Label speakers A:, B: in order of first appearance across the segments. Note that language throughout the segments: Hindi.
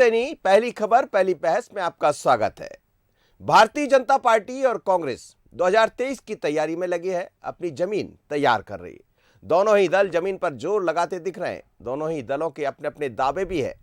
A: नहीं, पहली खबर पहली बहस में आपका स्वागत है। भारतीय जनता पार्टी और कांग्रेस 2023 की तैयारी में लगी है, अपनी जमीन तैयार कर रही है। दोनों ही दल जमीन पर जोर लगाते दिख रहे हैं। दोनों ही दलों के अपने अपने दावे भी है,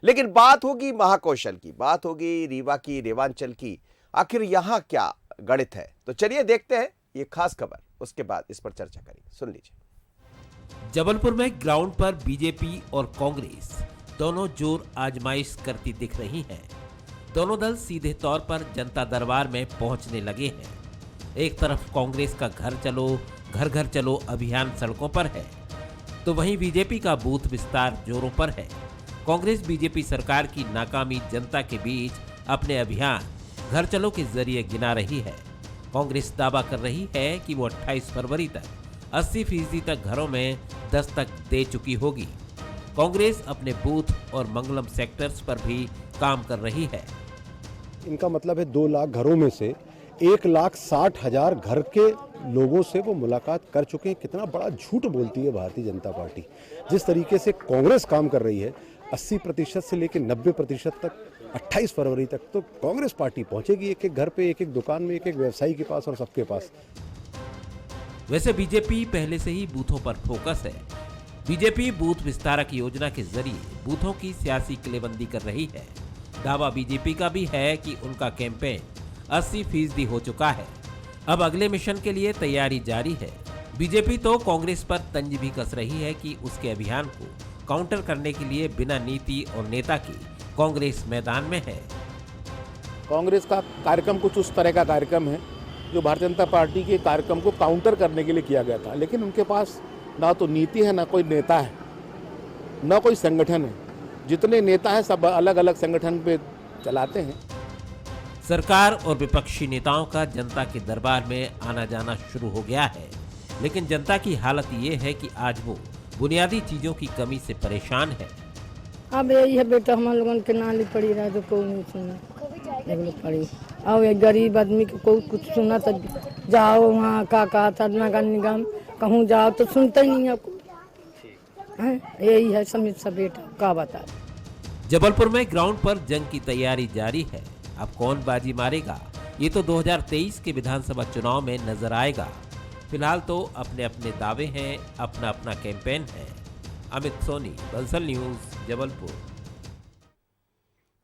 A: लेकिन बात होगी महाकौशल की, बात होगी रीवा की, रेवांचल की। आखिर यहां क्या गणित है, तो चलिए देखते हैं ये खास खबर, उसके बाद इस पर चर्चा करेंगे। सुन लीजिए।
B: जबलपुर में ग्राउंड पर बीजेपी और कांग्रेस दोनों जोर आजमाइश करती दिख रही हैं। दोनों दल सीधे तौर पर जनता दरबार में पहुंचने लगे हैं। एक तरफ कांग्रेस का घर घर चलो अभियान सड़कों पर है, तो वहीं बीजेपी का बूथ विस्तार जोरों पर है। कांग्रेस बीजेपी सरकार की नाकामी जनता के बीच अपने अभियान घर चलो के जरिए गिना रही है। कांग्रेस दावा कर रही है कि वो 28 फरवरी तक 80% तक घरों में दस्तक दे चुकी होगी। कांग्रेस अपने बूथ और मंगलम सेक्टर्स पर भी काम कर रही है।
C: इनका मतलब है 2 लाख घरों में से 1,60,000 घर के लोगों से वो मुलाकात कर चुके हैं। कितना बड़ा झूठ बोलती है भारतीय जनता पार्टी। जिस तरीके से कांग्रेस काम कर रही है 80% से लेकर 90% तक 28 फरवरी तक तो कांग्रेस पार्टी पहुंचेगी एक एक घर पे, एक एक दुकान में, एक एक व्यवसायी के पास और सबके पास।
B: वैसे बीजेपी पहले से ही बूथों पर फोकस है। बीजेपी बूथ विस्तारक योजना के जरिए बूथों की सियासी किलेबंदी कर रही है। दावा बीजेपी का भी है कि उनका कैंपेन 80% हो चुका है। अब अगले मिशन के लिए तैयारी जारी है। बीजेपी तो कांग्रेस पर तंज भी कस रही है कि उसके अभियान को काउंटर करने के लिए बिना नीति और नेता के कांग्रेस मैदान में है।
D: कांग्रेस का कार्यक्रम कुछ उस तरह का कार्यक्रम है जो भारतीय जनता पार्टी के कार्यक्रम को काउंटर करने के लिए किया गया था, लेकिन उनके पास ना तो नीति है, ना कोई नेता है, ना कोई संगठन है। जितने नेता हैं सब अलग अलग संगठन पे चलाते हैं।
B: सरकार और विपक्षी नेताओं का जनता के दरबार में आना जाना शुरू हो गया है, लेकिन जनता की हालत ये है कि आज वो बुनियादी चीजों की कमी से परेशान है।
E: अब यही है बेटा, हम लोगों के नाली पड़ी रहा तो कोई नहीं सुना पड़ी। अब एक गरीब आदमी को कोई कुछ सुना तो जाओ वहाँ का कहा था नगर निगम कहूँ जाओ तो सुनते ही नहीं आपको। यही है समस्या बेटा, का बता।
B: जबलपुर में ग्राउंड पर जंग की तैयारी जारी है। अब कौन बाजी मारेगा ये तो 2023 के विधानसभा चुनाव में नजर आएगा। फिलहाल तो अपने अपने दावे हैं, अपना अपना कैंपेन है। अमित सोनी, बंसल न्यूज, जबलपुर।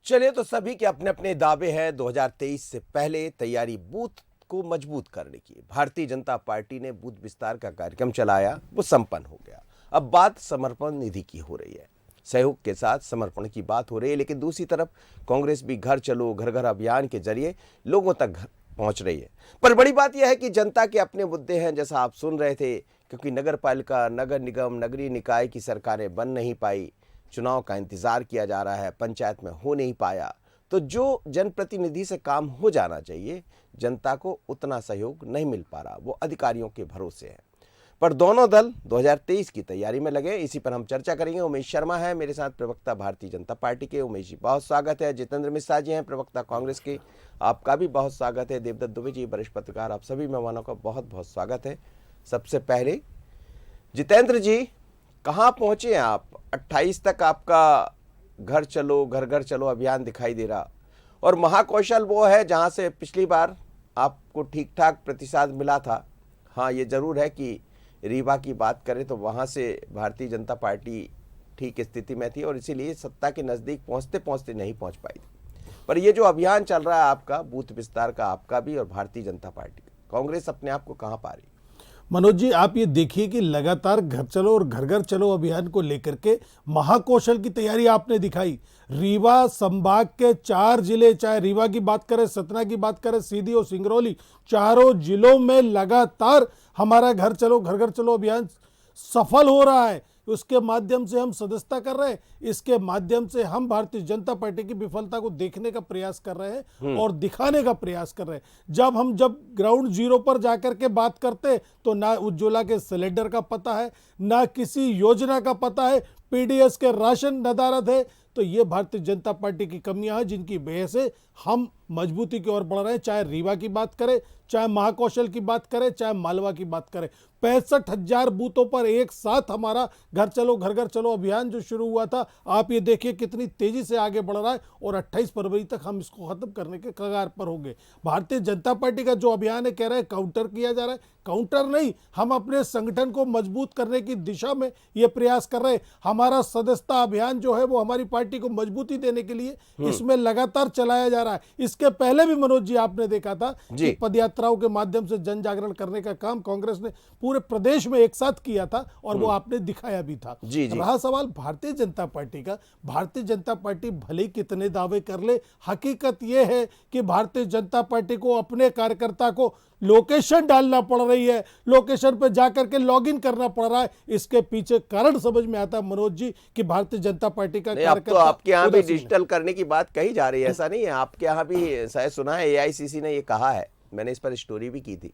A: चलिए, तो सभी के अपने अपने दावे हैं। 2023 से पहले तैयारी बूथ को मजबूत करने की। भारतीय जनता पार्टी ने बूथ विस्तार का कार्यक्रम चलाया, वो संपन्न हो गया। अब बात समर्पण निधि की हो रही है, सहयोग के साथ समर्पण की बात हो रही है। लेकिन दूसरी तरफ कांग्रेस भी घर चलो घर घर अभियान के जरिए लोगों तक पहुंच रही है। पर बड़ी बात यह है कि जनता के अपने मुद्दे हैं, जैसा आप सुन रहे थे, क्योंकि नगर पालिका, नगर निगम, नगरीय निकाय की सरकारें बन नहीं पाई, चुनाव का इंतजार किया जा रहा है, पंचायत में हो नहीं पाया, तो जो जनप्रतिनिधि से काम हो जाना चाहिए, जनता को उतना सहयोग नहीं मिल पा रहा, वो अधिकारियों के भरोसे है। पर दोनों दल 2023 की तैयारी में लगे, इसी पर हम चर्चा करेंगे। उमेश शर्मा है मेरे साथ, प्रवक्ता भारतीय जनता पार्टी के। उमेश जी, बहुत स्वागत है। जितेंद्र मिश्रा जी हैं, प्रवक्ता कांग्रेस के, आपका भी बहुत स्वागत है। देवदत्त दुबे जी, वरिष्ठ पत्रकार, आप सभी मेहमानों का बहुत बहुत स्वागत है। सबसे पहले जितेंद्र जी, कहाँ पहुंचे हैं आप? 28 तक आपका घर घर चलो अभियान दिखाई दे रहा, और महाकौशल वो है जहां से पिछली बार आपको ठीक ठाक प्रतिशत मिला था। हाँ, ये जरूर है कि रीवा की बात करें तो वहां से भारतीय जनता पार्टी ठीक स्थिति में थी, और इसीलिए सत्ता के नजदीक पहुंचते पहुंचते नहीं पहुंच पाई थी। पर ये जो अभियान चल रहा है आपका, बूथ विस्तार का, आपका भी और भारतीय जनता पार्टी का, कांग्रेस अपने आप को कहां पा रही?
F: मनोज जी, आप ये देखिए कि लगातार घर चलो और घर घर चलो अभियान को लेकर के महाकौशल की तैयारी आपने दिखाई। रीवा संभाग के 4 जिले, चाहे रीवा की बात करें, सतना की बात करें, सीधी और सिंगरौली, चारों जिलों में लगातार हमारा घर चलो अभियान सफल हो रहा है। उसके माध्यम से हम सदस्यता कर रहे हैं, इसके माध्यम से हम भारतीय जनता पार्टी की विफलता को देखने का प्रयास कर रहे हैं और दिखाने का प्रयास कर रहे हैं। जब ग्राउंड जीरो पर जाकर के बात करते तो ना उज्ज्वला के सिलेंडर का पता है, ना किसी योजना का पता है, पीडीएस के राशन नदारद है। तो ये भारतीय जनता पार्टी की कमियां हैं जिनकी वजह से हम मजबूती की ओर बढ़ रहे हैं। चाहे रीवा की बात करें, चाहे महाकौशल की बात करें, चाहे मालवा की बात करें। 65,000 बूथों पर एक साथ हमारा घर चलो घर घर चलो अभियान जो शुरू हुआ था, आप ये देखिए कितनी तेजी से आगे बढ़ रहा है और 28 फरवरी तक हम इसको खत्म करने के कगार पर होंगे। भारतीय जनता पार्टी का जो अभियान है, कह रहे हैं काउंटर किया जा रहा है। काउंटर नहीं, हम अपने संगठन को मजबूत करने की दिशा में ये प्रयास कर रहे हैं। हमारा सदस्यता अभियान जो है वो हमारी पार्टी को मजबूती देने के लिए इसमें लगातार चलाया जा रहा है। इसके पहले भी मनोज जी आपने देखा था कि पदयात्राओं के माध्यम से जन जागरण करने का काम कांग्रेस ने पूरे प्रदेश में एक साथ किया था और वो आपने दिखाया भी था। रहा सवाल भारतीय जनता पार्टी का, भारतीय जनता पार्टी भले कितने दावे कर ले, हकीकत यह है कि भारतीय जनता पार्टी को अपने कार्यकर्ता को लोकेशन डालना पड़ रही है, लोकेशन पर जाकर के लॉगिन करना पड़ रहा है। इसके पीछे कारण समझ में आता है मनोज जी कि भारतीय जनता पार्टी का कार्यकर्ता,
A: तो आपके यहाँ भी डिजिटल करने की बात कही जा रही है, ऐसा नहीं है? आपके यहाँ भी शायद सुना है AICC ने ये कहा है, मैंने इस पर स्टोरी भी की थी,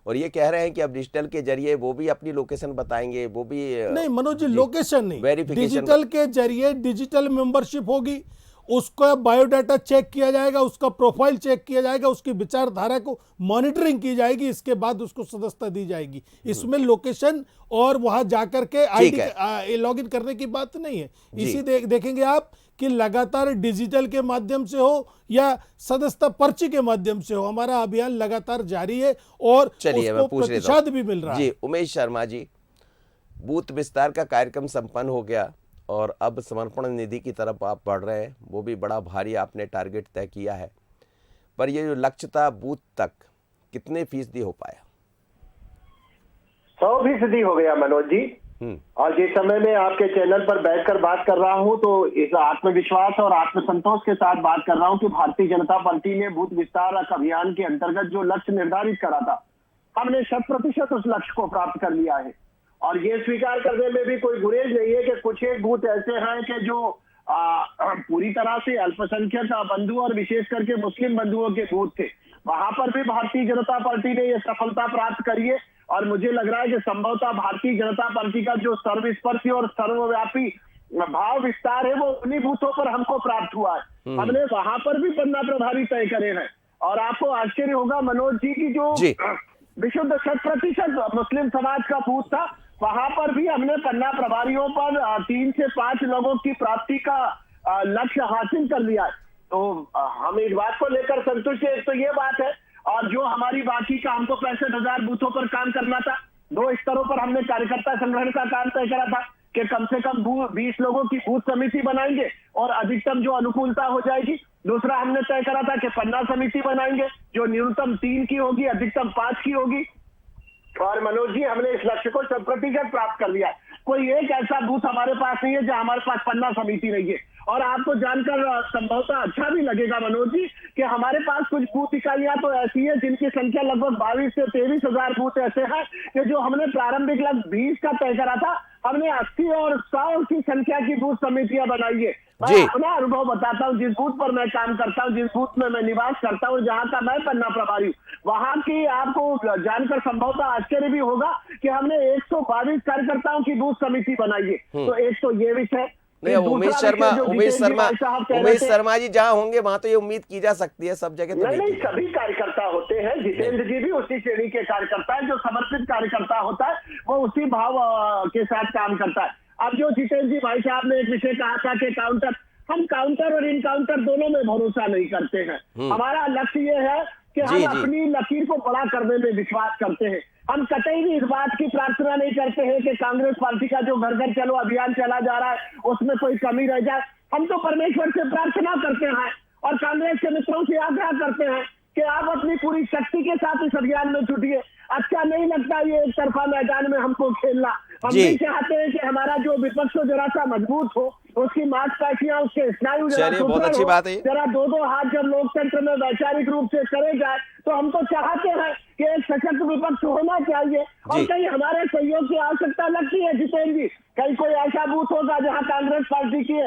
A: और ये कह रहे हैं कि अब डिजिटल के जरिए वो भी अपनी लोकेशन बताएंगे। वो भी
F: नहीं मनोज जी, लोकेशन नहीं,
A: वेरिफिकेशन
F: डिजिटल के जरिए डिजिटल मेंबरशिप होगी, उसका बायोडाटा चेक किया जाएगा, उसका प्रोफाइल चेक किया जाएगा, उसकी विचारधारा को मॉनिटरिंग की जाएगी, इसके बाद उसको सदस्यता दी जाएगी। इसमें लोकेशन और वहां जाकर के आईडी लॉगिन करने की बात नहीं है। इसी देखेंगे आप कि लगातार डिजिटल के माध्यम से हो या सदस्यता पर्ची के माध्यम से हो, हमारा अभियान लगातार जारी है और उसको प्रतिशत भी मिल रहा है।
A: उमेश शर्मा जी, बूथ विस्तार का कार्यक्रम संपन्न हो गया और अब समर्पण निधि की तरफ आप बढ़ रहे हैं, वो भी बड़ा भारी आपने टारगेट तय किया है, पर ये जो लक्ष्य था बूथ तक कितने फीसदी हो पाया?
G: 100% हो गया मनोज जी। और जिस समय में आपके चैनल पर बैठकर बात कर रहा हूं तो इस आत्मविश्वास और आत्मसंतोष के साथ बात कर रहा हूं कि भारतीय जनता पार्टी ने बूथ विस्तार अभियान के अंतर्गत जो लक्ष्य निर्धारित करा था, हमने 100% उस लक्ष्य को प्राप्त कर लिया है। और ये स्वीकार करने में भी कोई गुरेज नहीं है कि कुछ एक बूथ ऐसे हैं कि जो पूरी तरह से अल्पसंख्यक बंधु और विशेष करके मुस्लिम बंधुओं के बूथ थे, वहां पर भी भारतीय जनता पार्टी ने ये सफलता प्राप्त करी है। और मुझे लग रहा है कि संभवतः भारतीय जनता पार्टी का जो सर्वस्पर्शी और सर्वव्यापी भाव विस्तार है वो उन्हीं बूथों पर हमको प्राप्त हुआ है। हमने वहां पर भी पन्ना प्रभारी तय करे हैं। और आपको आश्चर्य होगा मनोज जी की जो विशुद्ध 100% मुस्लिम समाज का बूथ था, वहां पर भी हमने पन्ना प्रभारियों पर 3 से 5 लोगों की प्राप्ति का लक्ष्य हासिल कर लिया है। तो हम इस बात को लेकर संतुष्ट है। तो ये बात है। और जो हमारी बाकी का हमको 65,000 बूथों पर काम करना था, 2 स्तरों पर हमने कार्यकर्ता संग्रहण का काम तय करा था कि कम से कम 20 लोगों की बूथ समिति बनाएंगे और अधिकतम जो अनुकूलता हो जाएगी। दूसरा हमने तय करा था कि पन्ना समिति बनाएंगे जो न्यूनतम 3 की होगी, अधिकतम 5 की होगी। और मनोज जी, हमने इस लक्ष्य को 100% प्राप्त कर लिया। कोई एक ऐसा बूथ हमारे पास नहीं है जहां हमारे पास पन्ना समिति नहीं है। और आपको जानकर संभवतः अच्छा भी लगेगा मनोज जी कि हमारे पास कुछ बूथ इकाइयां तो ऐसी है जिनकी संख्या लगभग 22 से 23,000 बूथ ऐसे हैं कि जो हमने प्रारंभिक लक्ष्य 20 का तय करा था, हमने 80 और 100 की संख्या की बूथ समितियां बनाई है। मैं अपना अनुभव बताता हूँ, जिस बूथ पर मैं काम करता हूँ, जिस बूथ में मैं निवास करता हूँ, जहाँ का मैं पन्ना प्रभारी हूँ, वहां की आपको जानकर संभवतः आश्चर्य भी होगा कि हमने 122 कार्यकर्ताओं की बूथ समिति बनाई है। तो एक तो ये विषय
A: नहीं, उमेश शर्मा जी जहाँ होंगे वहां तो ये उम्मीद की जा सकती है, सब जगह तो
G: नहीं, सभी कार्यकर्ता होते हैं। जितेंद्र जी भी उसी श्रेणी के कार्यकर्ता है। जो समर्पित कार्यकर्ता होता है वो उसी भाव के साथ काम करता है। अब जो जितेंद्र जी भाई साहब ने एक विषय कहा था कि काउंटर, हम काउंटर और इनकाउंटर दोनों में भरोसा नहीं करते हैं। हमारा लक्ष्य ये है कि हम अपनी लकीर को बड़ा करने में विश्वास करते हैं। हम कतई भी इस बात की प्रार्थना नहीं करते हैं कि कांग्रेस पार्टी का जो घर घर चलो अभियान चला जा रहा है उसमें कोई कमी रह जाए। हम तो परमेश्वर से प्रार्थना करते हैं और कांग्रेस के मित्रों से आग्रह करते हैं कि आप अपनी पूरी शक्ति के साथ इस अभियान में जुटिए। अच्छा नहीं लगता ये एक तरफा मैदान में हमको खेलना। हम भी चाहते हैं कि हमारा जो विपक्ष जरा सा मजबूत हो, उसकी मांसपेशियां, उसके स्नायु जरा 2-2 हाथ जब लोकतंत्र में वैचारिक रूप से करे जाए तो हम तो चाहते हैं कि एक सशक्त विपक्ष होना चाहिए। और कहीं हमारे सहयोग की आवश्यकता लगती है जितेंद्र जी, कहीं कोई ऐसा बूथ होगा जहां कांग्रेस पार्टी की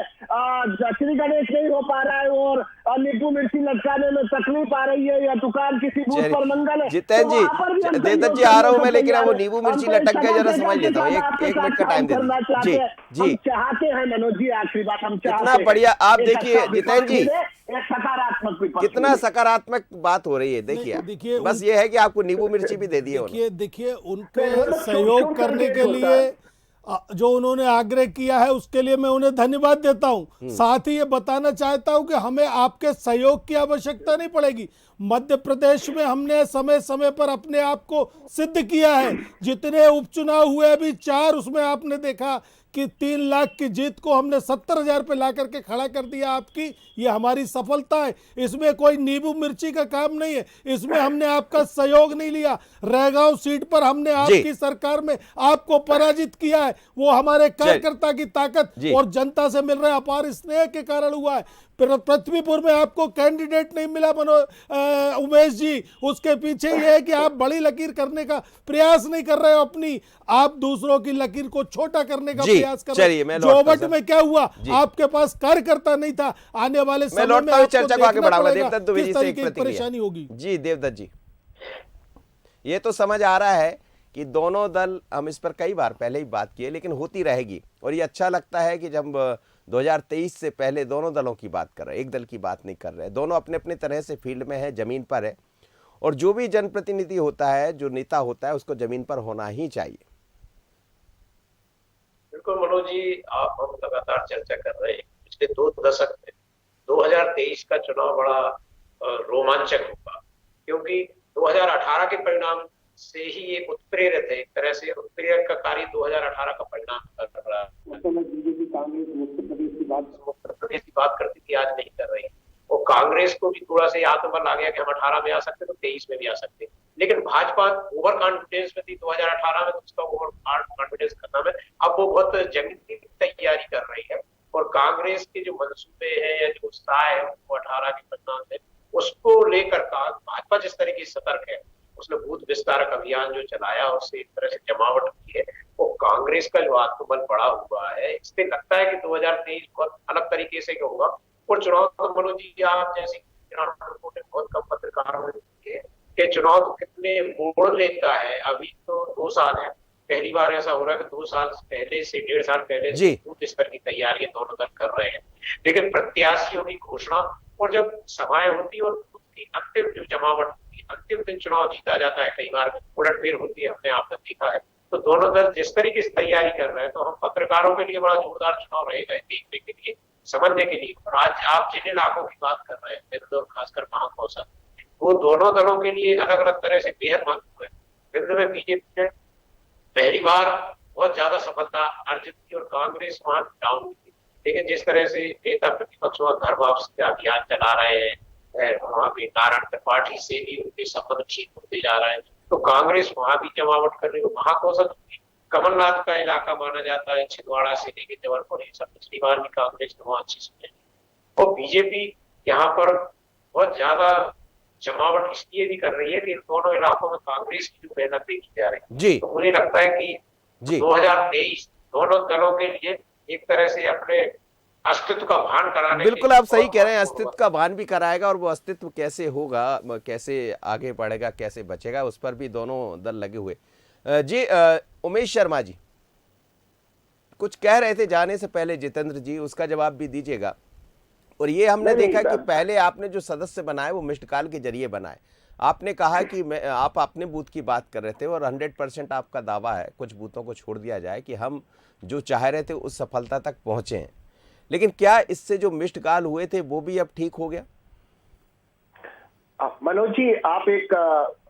G: श्री गणेश नहीं हो पा रहा है और नींबू मिर्ची लटकाने में तकलीफ आ रही है या दुकान किसी बूथ पर मंगल है।
A: जितेंद्र जी आ रहा हूँ मैं, लेकिन वो नींबू मिर्ची लटक गया, जरा समझ लेता हूँ, एक मिनट का टाइम दे।
G: जी चाहते हैं मनोज जी, आखिरी बात हम
A: चाहते हैं। इतना बढ़िया। आप देखिए जितेंद्र जी,
G: एक सकारात्मक विपक्ष
A: कितना
G: मिले।
A: सकारात्मक बात हो रही है, देखिए
F: देखिए,
A: बस ये है कि आपको नींबू मिर्ची भी दे दिए उन्होंने।
F: देखिए उनके सहयोग करने के लिए जो उन्होंने आग्रह किया है उसके लिए मैं उन्हें धन्यवाद देता हूं। साथ ही ये बताना चाहता हूं कि हमें आपके सहयोग की आवश्यकता नहीं पड़ेगी। मध्य प्रदेश में हमने समय समय पर अपने आप को सिद्ध किया है। जितने उपचुनाव हुए अभी 4, उसमें आपने देखा कि 3 लाख की जीत को हमने 70,000 पे ला करके खड़ा कर दिया आपकी। ये हमारी सफलता है, इसमें कोई नींबू मिर्ची का काम नहीं है। इसमें हमने आपका सहयोग नहीं लिया। रैगांव सीट पर हमने आपकी सरकार में आपको पराजित किया है। वो हमारे कार्यकर्ता की ताकत और जनता से मिल रहे अपार स्नेह के कारण हुआ है। पृथ्वीपुर में आपको कैंडिडेट नहीं मिला उमेश जी, उसके पीछे ये है कि आप बड़ी लकीर करने का प्रयास नहीं कर रहे हो अपनी, आप दूसरों की लकीर को छोटा करने का प्रयास कर रहे हो। जोवट में क्या हुआ, आपके पास कार्यकर्ता नहीं था। आने वाले समय में
A: चर्चा को आगे बढ़ाऊंगा। देवदत्त द्विवेदी से एक
F: परेशानी होगी।
A: जी देवदत्त जी, ये तो समझ आ रहा है कि दोनों दल, हम इस पर कई बार पहले ही बात की है, लेकिन होती रहेगी। और ये अच्छा लगता है कि जब 2023 से पहले दोनों दलों की बात कर रहे हैं, एक दल की बात नहीं कर रहे हैं। दोनों अपने अपने तरह से फील्ड में है, जमीन पर है। और जो भी जनप्रतिनिधि होता है, जो नेता होता है, उसको जमीन पर होना ही चाहिए।
H: बिल्कुल मनोज जी, आप हम लगातार चर्चा कर रहे हैं। पिछले 2 दशक में 2023 का चुनाव बड़ा रोमांचक होगा, क्योंकि 2018 के परिणाम से ही एक उत्प्रेरित है, एक तरह से उत्प्रेरक का कार्य 2018 का परिणाम कर रहा है। उस समय बीजेपी कांग्रेस उत्तर प्रदेश की बात करती थी, आज नहीं कर रही। और कांग्रेस को भी थोड़ा सा आत्मबल आ गया कि हम 18 में आ सकते तो 23 में भी आ सकते। लेकिन भाजपा ओवर कॉन्फिडेंस में थी 2018 में, तो उसका ओवर कॉन्फिडेंस खत्म है। अब वो बहुत जंगी तैयारी कर रही है और कांग्रेस के जो मंसूबे हैं या जो उत्साह है वो 18 के परिणाम से, उसको लेकर भाजपा जिस तरीके से सतर्क है, उसने बूथ विस्तारक अभियान जो चलाया उससे एक तरह से जमावट की है। वो कांग्रेस का जो आत्मबल बढ़ा हुआ है, इससे लगता है कि 2023 बहुत अलग तरीके से होगा। और चुनाव तो मनोज जी, आप जैसी बहुत कम पत्रकारों ने कि चुनाव तो कितने मोड़ लेता है। अभी तो 2 साल है, पहली बार ऐसा हो रहा है कि 2 साल पहले से 1.5 साल पहले से बूथ स्तर की तैयारियां दोनों दल कर रहे हैं। लेकिन प्रत्याशियों की घोषणा और जब सभाएं होती और अंतिम जो जमावट, अंतिम दिन चुनाव जीता जाता है, कई बार उलटफेर होती है, हमने आपने देखा है। तो दोनों दल जिस तरीके से तैयारी कर रहे हैं, तो हम पत्रकारों के लिए बड़ा जोरदार चुनाव रहेगा देखने के लिए, समझने के लिए। और आज आप जिन इलाकों की बात कर रहे हैं, बिंद और खासकर महाकौशल, वो दोनों दलों के लिए अलग अलग तरह से बेहद महत्व है। बिंद में बीजेपी ने पहली बार बहुत ज्यादा सफलता अर्जित की और कांग्रेस वहां डाउन की। लेकिन जिस तरह से नेता प्रतिपक्ष वहां घर वापसी का अभियान चला रहे हैं, वहां पे नारायण त्रिपाठी से भी उनके संबंध ठीक होते जा रहे हैं, तो कांग्रेस वहां भी जमावट कर रही है। महाकौशल कमलनाथ का इलाका माना जाता है, छिंदवाड़ा से लेकर जबलपुर, ये सब पिछली बार भी कांग्रेस ने वहां अच्छी सुनी। और बीजेपी यहाँ पर बहुत ज्यादा जमावट इसलिए भी कर रही है कि इन दोनों इलाकों में कांग्रेस की जो मेहनत देखी जा रही है, तो मुझे लगता है कि 2023 दोनों दलों के लिए एक तरह से अपने अस्तित्व का भान कराने।
A: बिल्कुल आप सही कह रहे हैं, अस्तित्व का भान भी कराएगा। और वो अस्तित्व कैसे होगा, कैसे आगे बढ़ेगा, कैसे बचेगा, उस पर भी दोनों दल लगे हुए। जी उमेश शर्मा जी कुछ कह रहे थे जाने से पहले, जितेंद्र जी, उसका जवाब भी दीजिएगा। और ये हमने देखा कि पहले आपने जो सदस्य बनाए वो मिस्ड कॉल के जरिए बनाए। आपने कहा कि आप अपने बूथ की बात कर रहे थे और 100% आपका दावा है, कुछ बूथों को छोड़ दिया जाए, कि हम जो चाह रहे थे उस सफलता तक पहुंचे हैं। लेकिन क्या इससे जो मिस्ड कॉल हुए थे वो भी अब ठीक हो गया?
G: मनोज जी, आप एक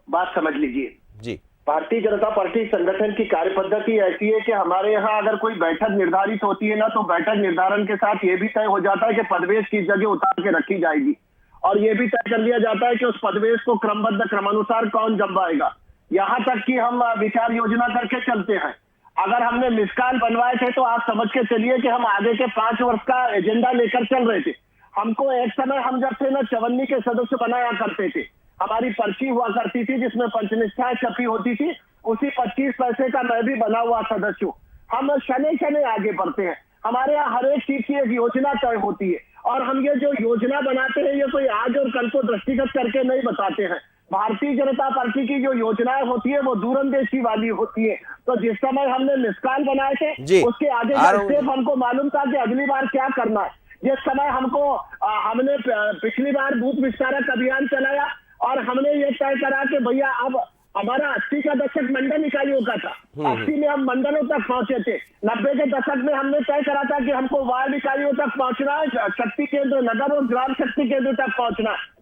G: बात समझ लीजिए
A: जी।
G: भारतीय जनता पार्टी संगठन की कार्य पद्धति ऐसी है कि हमारे यहाँ अगर कोई बैठक निर्धारित होती है ना, तो बैठक निर्धारण के साथ ये भी तय हो जाता है कि पदवेश किस जगह उतार के रखी जाएगी, और ये भी तय कर लिया जाता है कि उस पदवेश को क्रमबद्ध क्रमानुसार कौन जमवाएगा। यहाँ तक कि हम विचार योजना करके चलते हैं। अगर हमने मिसकाल बनवाए थे तो आप समझ के चलिए कि हम आगे के 5 वर्ष का एजेंडा लेकर चल रहे थे। हमको एक समय, हम जब से ना चवन्नी के सदस्य बनाया करते थे, हमारी पर्ची हुआ करती थी जिसमें पंचनिष्ठाएं छपी होती थी, उसी 25 पैसे का मैं भी बना हुआ सदस्य हूँ। हम शनि शनि आगे बढ़ते हैं। हमारे यहाँ हर एक चीज की एक योजना तय होती है, और हम ये जो योजना बनाते हैं ये कोई आज और कल को दृष्टिगत करके नहीं बताते हैं। भारतीय जनता पार्टी की जो योजनाएं होती है वो दूरंदेशी वाली होती है। तो जिस समय हमने मिसकाल बनाए थे उसके आगे स्टेप हमको मालूम था कि अगली बार क्या करना है। जिस समय हमने पिछली बार बूथ विस्तारक अभियान चलाया और हमने ये तय करा कि भैया अब हमारा 80 का दशक मंडल इकाइयों का था, 80 में हम मंडलों तक पहुंचे थे। 90 के दशक में हमने तय करा था कि हमको वार्ड इकाइयों तक पहुंचना है, शक्ति केंद्र, नगर और ग्राम शक्ति केंद्र तक पहुंचना है।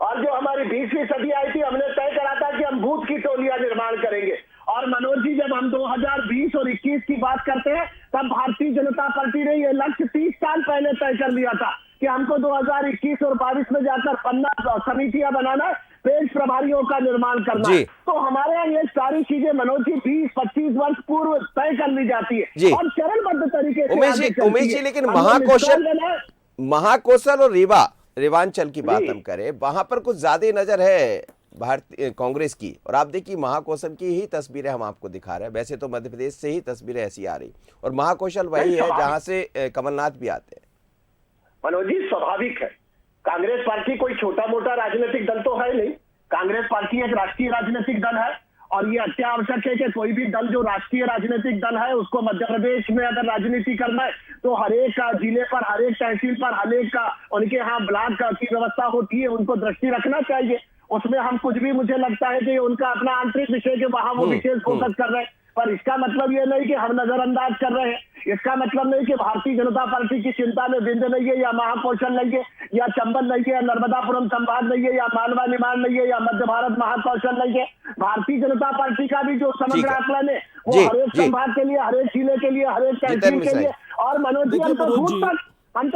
G: और जो हमारी 20वीं सदी आई थी, हमने तय करा था कि हम बूथ की टोलियां निर्माण करेंगे। और मनोज जी, जब हम 2020 और 21 की बात करते हैं, तब भारतीय जनता पार्टी ने ये लक्ष्य 30 साल पहले तय कर लिया था कि हमको 2021 और 22 में जाकर पन्ना समितियां बनाना है, पेज प्रभारियों का निर्माण करना है। तो हमारे यहाँ ये सारी चीजें मनोज जी 20-25 वर्ष पूर्व तय कर ली जाती है और चरणबद्ध तरीके से
A: उमेश जी, लेकिन महाकौशल और रेवांचल की बात हम करें, वहां पर कुछ ज्यादा नजर है भारतीय कांग्रेस की। और आप देखिए महाकौशल की ही तस्वीरें हम आपको दिखा रहे हैं, वैसे तो मध्य प्रदेश से ही तस्वीरें ऐसी आ रही, और महाकौशल वही है जहां से कमलनाथ भी आते हैं।
G: मनोज जी, स्वाभाविक है, कांग्रेस पार्टी कोई छोटा मोटा राजनीतिक दल तो है नहीं। कांग्रेस पार्टी एक राष्ट्रीय राजनीतिक दल है और ये अत्यावश्यक है कि कोई भी दल जो राष्ट्रीय राजनीतिक दल है, उसको मध्य प्रदेश में अगर राजनीति करना है तो हर एक जिले पर, हर एक तहसील पर, हर एक उनके यहाँ ब्लॉक की व्यवस्था होती है, उनको दृष्टि रखना चाहिए। उसमें हम कुछ भी, मुझे लगता है कि उनका अपना आंतरिक विषय के वहां वो विशेष फोकस कर रहे हैं, पर इसका मतलब ये नहीं कि हम नजरअंदाज कर रहे हैं। इसका मतलब नहीं कि भारतीय जनता पार्टी की चिंता में बिंद नहीं है, या महाकौशल नहीं है, या चंबल नहीं है, या नर्मदापुरम संभाग नहीं है, या मालवा निमाड़ नहीं है, या मध्य भारत महाकौशल नहीं है। भारतीय जनता पार्टी का भी जो समग्र आकलन है वो हर एक संभाग के लिए, हर एक जिले के लिए, हर एक तहसील के लिए। और मनोज जी, हम तो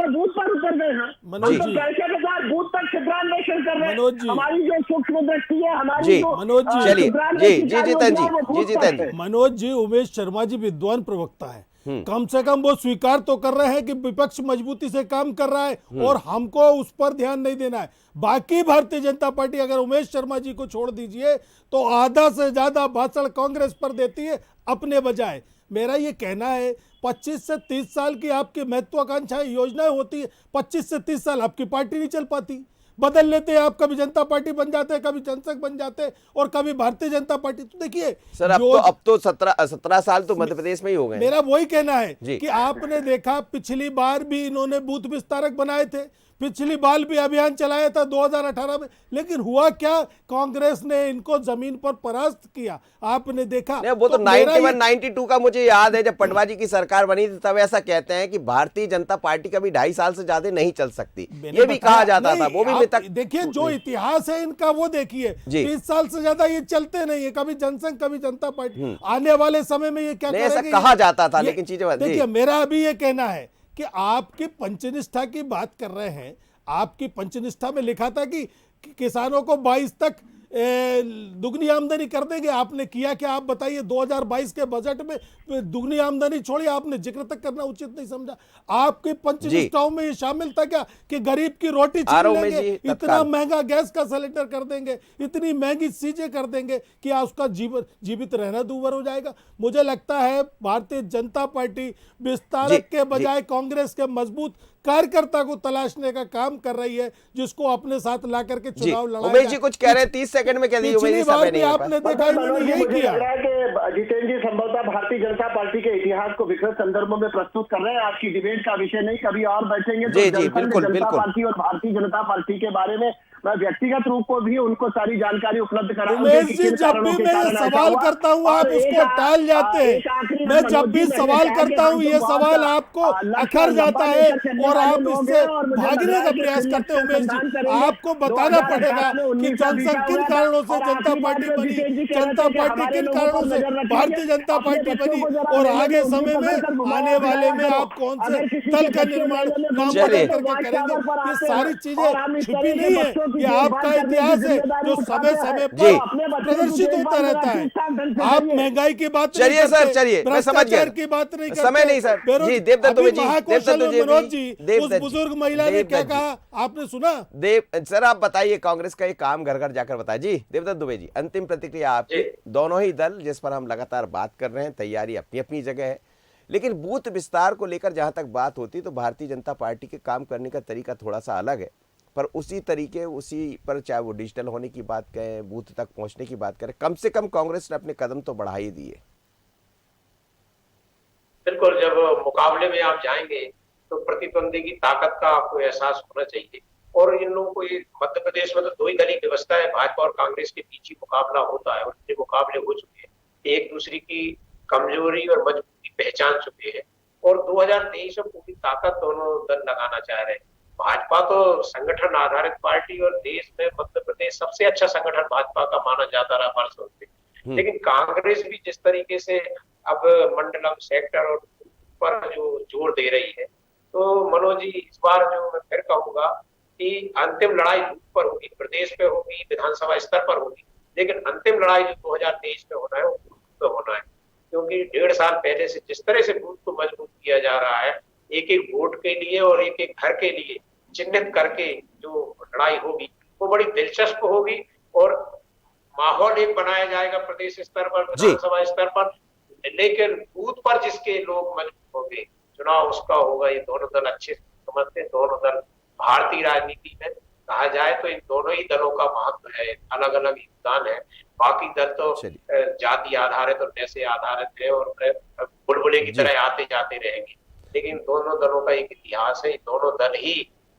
G: बूथ पर उतर गए हैं, हम तो चर्चा के साथ बूथ तक चित्रान्वेषण कर रहे हैं। हमारी जो सूक्ष्म दृष्टि है, हमारी
F: मनोज जी, उमेश शर्मा जी विद्वान प्रवक्ता है, कम से कम वो स्वीकार तो कर रहे हैं कि विपक्ष मजबूती से काम कर रहा है और हमको उस पर ध्यान नहीं देना है। बाकी भारतीय जनता पार्टी, अगर उमेश शर्मा जी को छोड़ दीजिए तो आधा से ज्यादा भाषण कांग्रेस पर देती है अपने बजाय। मेरा ये कहना है 25 से 30 साल की आपकी महत्वाकांक्षा योजनाएं होती है, 25 से 30 साल आपकी पार्टी नहीं चल पाती, बदल लेते हैं आप, कभी जनता पार्टी बन जाते हैं, कभी जनसंघ बन जाते हैं और कभी भारतीय जनता पार्टी। तो देखिए
A: सर, अब तो 17 साल तो मध्य प्रदेश में ही हो गए।
F: मेरा वही कहना है कि आपने देखा पिछली बार भी इन्होंने बूथ विस्तारक बनाए थे, पिछली बार भी अभियान चलाया था 2018 में, लेकिन हुआ क्या, कांग्रेस ने इनको जमीन पर परास्त किया। आपने देखा
A: वो तो 91-92 का मुझे याद है, जब पटवा जी की सरकार बनी थी, तब ऐसा कहते हैं कि भारतीय जनता पार्टी कभी 2.5 साल से ज्यादा नहीं चल सकती, ये भी कहा जाता था। वो भी तक
F: देखिए जो इतिहास है इनका वो देखिए, 30 साल से ज्यादा ये चलते नहीं है, कभी जनसंघ कभी जनता पार्टी। आने वाले समय में ये क्या
A: ऐसा कहा जाता था, लेकिन चीजें
F: देखिए मेरा अभी ये कहना है कि आपकी पंचनिष्ठा की बात कर रहे हैं, आपकी पंचनिष्ठा में लिखा था कि किसानों को 22 तक दुगनी आमदनी कर देंगे। आपने किया क्या, आप बताइए। 2022 के बजट में दुगनी आमदनी छोड़ी, आपने जिक्र तक करना उचित नहीं समझा। आपकी पंचनिष्ठाओं में ये शामिल था क्या कि गरीब की रोटी छीन लेंगे, इतना महंगा गैस का सिलेंडर कर देंगे, इतनी महंगी चीजें कर देंगे कि उसका जीवित रहना दूभर हो जाएगा। मुझे लगता है भारतीय जनता पार्टी विस्तारक के बजाय कांग्रेस के मजबूत कार्यकर्ता को तलाशने का काम कर रही है, जिसको अपने साथ ला करके चुनाव लड़ाया।
A: उमेश जी कुछ कह रहे हैं, 30 सेकंड में कह दीजिए।
F: पिछली बार भी आपने देखा इन्होंने यही किया।
G: जितेंद्र जी संभवतः भारतीय जनता पार्टी के इतिहास को विकृत संदर्भों में प्रस्तुत कर रहे हैं। आपकी डिबेट का विषय नहीं, कभी और बैठेंगे तो जनता पार्टी और भारतीय जनता पार्टी के बारे में मैं व्यक्तिगत रूप को भी उनको सारी जानकारी उपलब्ध कराऊंगा।
F: उमेश जी, जब भी मैं सवाल करता हूं आप उसको टाल जाते हैं। मैं जब भी सवाल करता हूं ये सवाल आपको अखर जाता है और आप इससे भागने का प्रयास करते हैं। उमेश जी, आपको बताना पड़ेगा कि जनसंघ किन कारणों से जनता पार्टी बनी, जनता पार्टी किन कारणों से भारतीय जनता पार्टी बनी, और आगे समय में आने वाले में आप कौन से दल का निर्माण नाम बदल करके करेंगे। ये सारी चीजें छिपी नहीं है, ये आपका इतिहास है जो समय समय पर प्रदर्शित होता रहता है। आप महंगाई की बात नहीं करते,
A: सर चलिए, मैं समझ गया
F: की बात नहीं करते,
A: समय नहीं सर जी। देवदत्त दुबे जी,
F: मनोज जी, उस बुजुर्ग महिला ने क्या कहा आपने सुना?
A: सर आप बताइए, कांग्रेस का एक काम घर घर जाकर बताइए। जी देवदत्त दुबे जी, अंतिम प्रतिक्रिया आपकी। दोनों ही दल जिस पर हम लगातार बात कर रहे हैं, तैयारी अपनी अपनी जगह है, लेकिन बूथ विस्तार को लेकर जहां तक बात होती तो भारतीय जनता पार्टी के काम करने का तरीका थोड़ा सा अलग है, पर उसी तरीके, उसी पर, चाहे वो डिजिटल होने की बात करें, बूथ तक पहुंचने की बात करें, कम से कम कांग्रेस ने अपने कदम तो बढ़ा ही दिए।
H: बिल्कुल, जब मुकाबले में आप जाएंगे तो प्रतिद्वंदी की ताकत का आपको एहसास होना चाहिए। और इन लोगों को ये मध्य प्रदेश में तो दो ही दलीय व्यवस्था है, भाजपा और कांग्रेस के बीच ही मुकाबला होता है और ये मुकाबले हो चुके हैं, एक दूसरे की कमजोरी और मजबूती पहचान चुके हैं और 2023 में पूरी ताकत दोनों दल लगाना चाह रहे हैं। भाजपा तो संगठन आधारित पार्टी और देश में मध्य प्रदेश सबसे अच्छा संगठन भाजपा का माना जाता रहा वर्षों से, लेकिन कांग्रेस भी जिस तरीके से अब मंडलम सेक्टर और पर जो जोर दे रही है, तो मनोज जी इस बार जो मैं फिर कहूंगा कि अंतिम लड़ाई बूथ पर होगी, प्रदेश पे होगी, विधानसभा स्तर पर होगी, लेकिन अंतिम लड़ाई जो 2023 में होना है वो बूथ पे होना है, क्योंकि 1.5 साल पहले से जिस तरह से बूथ को मजबूत किया जा रहा है, एक एक वोट के लिए और एक एक घर के लिए चिन्हित करके जो लड़ाई होगी वो बड़ी दिलचस्प होगी और माहौल एक बनाया जाएगा प्रदेश स्तर पर, विधानसभा स्तर पर, लेकिन बूथ पर जिसके लोग मजबूत होंगे चुनाव उसका होगा। ये दोनों दल अच्छे समझते हैं, दोनों दल भारतीय राजनीति में कहा जाए तो इन दोनों ही दलों का महत्व है, अलग अलग योगदान है। बाकी दल तो जाति आधारित और पैसे आधारित है और बुलबुले की तरह आते जाते रहेंगे, लेकिन दोनों दलों का एक इतिहास है, दोनों दल ही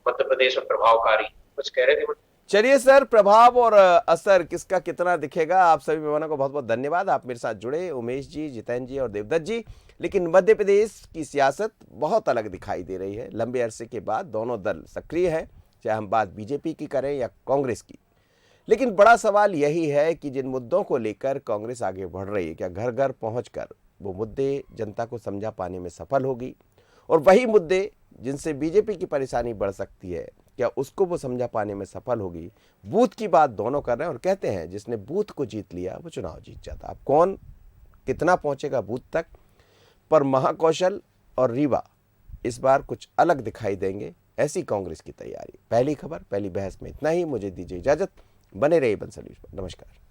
H: मध्य प्रदेश में प्रभावकारी। कुछ कह रहे थे?
A: चलिए सर, प्रभाव और असर किसका कितना दिखेगा। आप सभी मेहमानों को बहुत बहुत धन्यवाद, आप मेरे साथ जुड़े, उमेश जी, जितेंद्र जी और देवदत्त जी। लेकिन मध्य प्रदेश की सियासत बहुत अलग दिखाई दे रही है। लंबे अरसे के बाद दोनों दल सक्रिय हैं, चाहे हम बात बीजेपी की करें या कांग्रेस की। लेकिन बड़ा सवाल यही है कि जिन मुद्दों को लेकर कांग्रेस आगे बढ़ रही है, क्या घर घर पहुंचकर वो मुद्दे जनता को समझा पाने में सफल होगी, और वही मुद्दे जिनसे बीजेपी की परेशानी बढ़ सकती है, क्या उसको वो समझा पाने में सफल होगी। बूथ की बात दोनों कर रहे हैं और कहते हैं जिसने बूथ को जीत लिया वो चुनाव जीत जाता। अब कौन कितना पहुंचेगा बूथ तक, पर महाकौशल और रीवा इस बार कुछ अलग दिखाई देंगे, ऐसी कांग्रेस की तैयारी। पहली खबर, पहली बहस में इतना ही। मुझे दीजिए इजाजत, बने रहिए बंसल न्यूज़ पर। नमस्कार।